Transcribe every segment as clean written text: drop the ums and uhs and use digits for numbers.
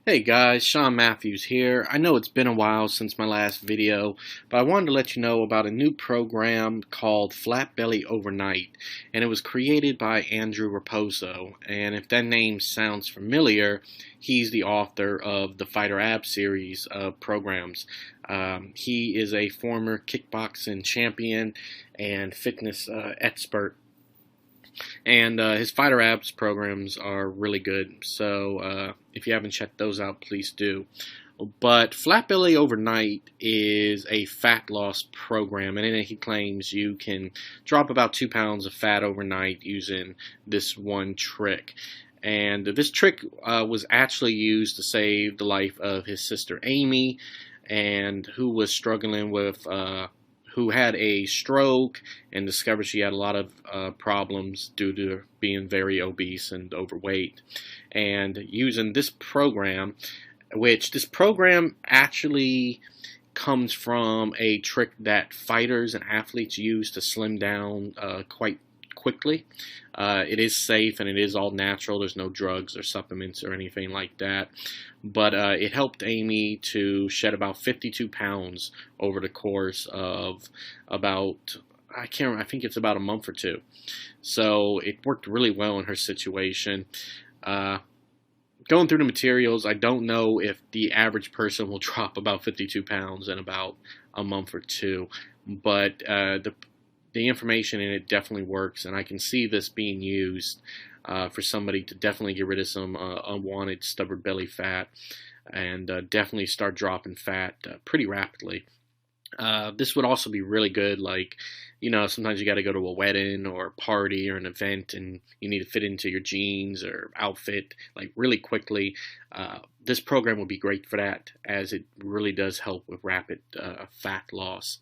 Hey guys, Sean Matthews here. I know it's been a while since my last video, but I wanted to let you know about a new program called Flat Belly Overnight, and it was created by Andrew Raposo. And if that name sounds familiar, he's the author of the Fighter Ab series of programs. He is a former kickboxing champion and fitness expert, and his Fighter Abs programs are really good. So if you haven't checked those out, please do. But Flat Belly Overnight is a fat loss program, and in it he claims you can drop about 2 pounds of fat overnight using this one trick. And this trick was actually used to save the life of his sister Amy, and who was struggling with who had a stroke and discovered she had a lot of problems due to being very obese and overweight. And using this program, which this program actually comes from a trick that fighters and athletes use to slim down quite quickly. It is safe and it is all natural. There's no drugs or supplements or anything like that. But it helped Amy to shed about 52 pounds over the course of about, I think it's about a month or two. So it worked really well in her situation. Going through the materials, I don't know if the average person will drop about 52 pounds in about a month or two, but the information in it definitely works, and I can see this being used for somebody to definitely get rid of some unwanted stubborn belly fat, and definitely start dropping fat pretty rapidly. This would also be really good, like, sometimes you got to go to a wedding or a party or an event and you need to fit into your jeans or outfit like really quickly. This program would be great for that, as it really does help with rapid fat loss.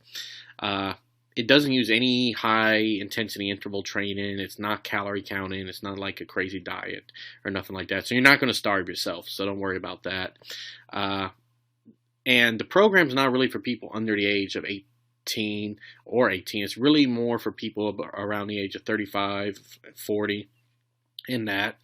It doesn't use any high intensity interval training. It's not calorie counting. It's not like a crazy diet or nothing like that. So you're not going to starve yourself. So don't worry about that. And the program's not really for people under the age of 18 or 18. It's really more for people around the age of 35, 40. In that,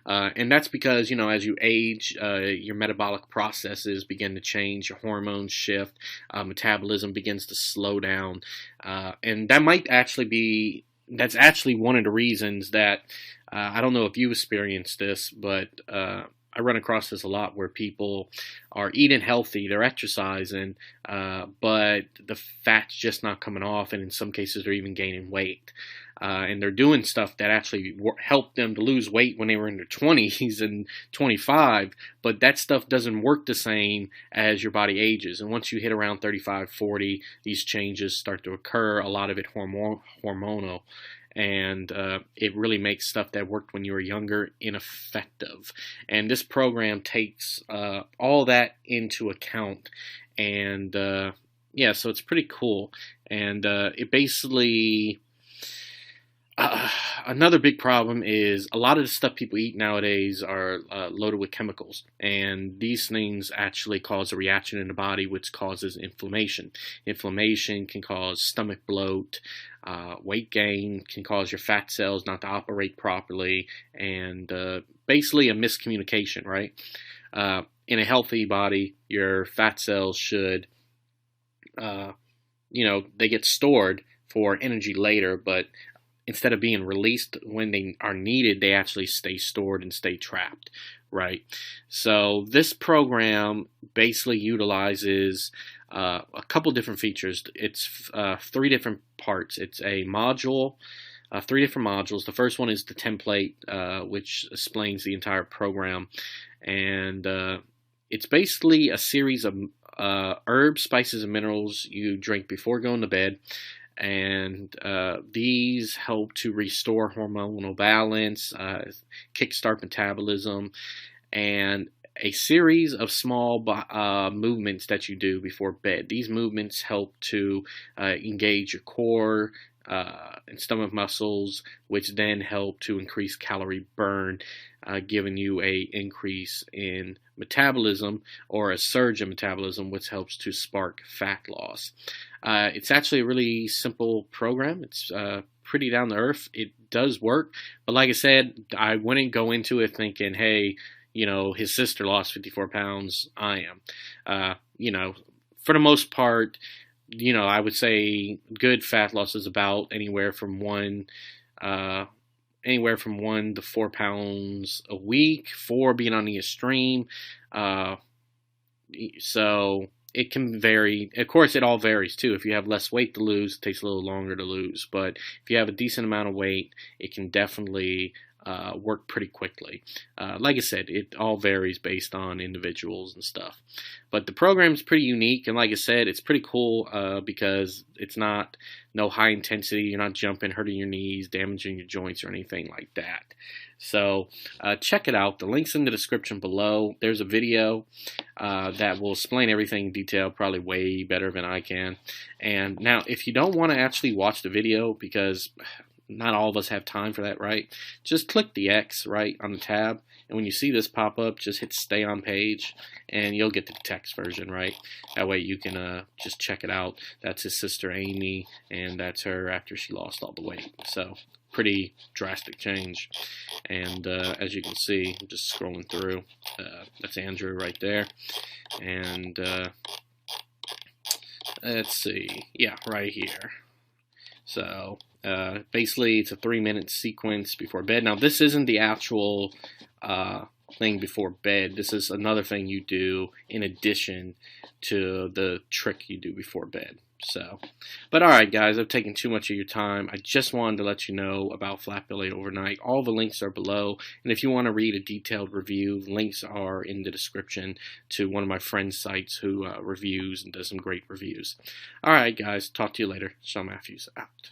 and that's because, as you age, your metabolic processes begin to change, your hormones shift, metabolism begins to slow down, and that's actually one of the reasons that, I don't know if you experienced this, but I run across this a lot, where people are eating healthy, they're exercising, but the fat's just not coming off, and in some cases they're even gaining weight. And they're doing stuff that actually helped them to lose weight when they were in their 20s and 25, but that stuff doesn't work the same as your body ages. And once you hit around 35, 40, these changes start to occur, a lot of it hormonal. And it really makes stuff that worked when you were younger ineffective. And this program takes all that into account. And yeah, so it's pretty cool. And it basically... another big problem is a lot of the stuff people eat nowadays are loaded with chemicals, and these things actually cause a reaction in the body which causes inflammation. Inflammation can cause stomach bloat, weight gain can cause your fat cells not to operate properly, and basically a miscommunication, right? In a healthy body, your fat cells should, they get stored for energy later, but instead of being released when they are needed, they actually stay stored and stay trapped, right? So this program basically utilizes a couple different features. It's 3 different parts. It's a module, 3 different modules. The first one is the template, which explains the entire program. And it's basically a series of herbs, spices, and minerals you drink before going to bed. And these help to restore hormonal balance, kickstart metabolism, and a series of small movements that you do before bed. These movements help to engage your core and stomach muscles, which then help to increase calorie burn, giving you a increase in metabolism, or a surge in metabolism, which helps to spark fat loss. It's actually a really simple program. It's pretty down to earth. It does work, but like I said, I wouldn't go into it thinking, hey, his sister lost 54 pounds. I am. For the most part, I would say good fat loss is about anywhere from 1 to 4 pounds a week, 4 being on the extreme. So it can vary. Of course, it all varies too. If you have less weight to lose, it takes a little longer to lose. But if you have a decent amount of weight, it can definitely work pretty quickly. Like I said, it all varies based on individuals and stuff. But the program is pretty unique, and like I said, it's pretty cool because it's no high intensity. You're not jumping, hurting your knees, damaging your joints, or anything like that. So check it out. The link's in the description below. There's a video that will explain everything in detail, probably way better than I can. And now, if you don't want to actually watch the video, because not all of us have time for that, right? Just click the X, right, on the tab, and when you see this pop up, just hit stay on page, and you'll get the text version, right? That way you can just check it out. That's his sister Amy, and that's her after she lost all the weight. So pretty drastic change. And as you can see, I'm just scrolling through. That's Andrew right there, and let's see, yeah, right here. So basically, it's a 3-minute sequence before bed. Now, this isn't the actual thing before bed. This is another thing you do in addition to the trick you do before bed. So, but all right, guys, I've taken too much of your time. I just wanted to let you know about Flat Belly Overnight. All the links are below, and if you want to read a detailed review, links are in the description to one of my friends' sites who reviews and does some great reviews. All right, guys, talk to you later. Sean Matthews out.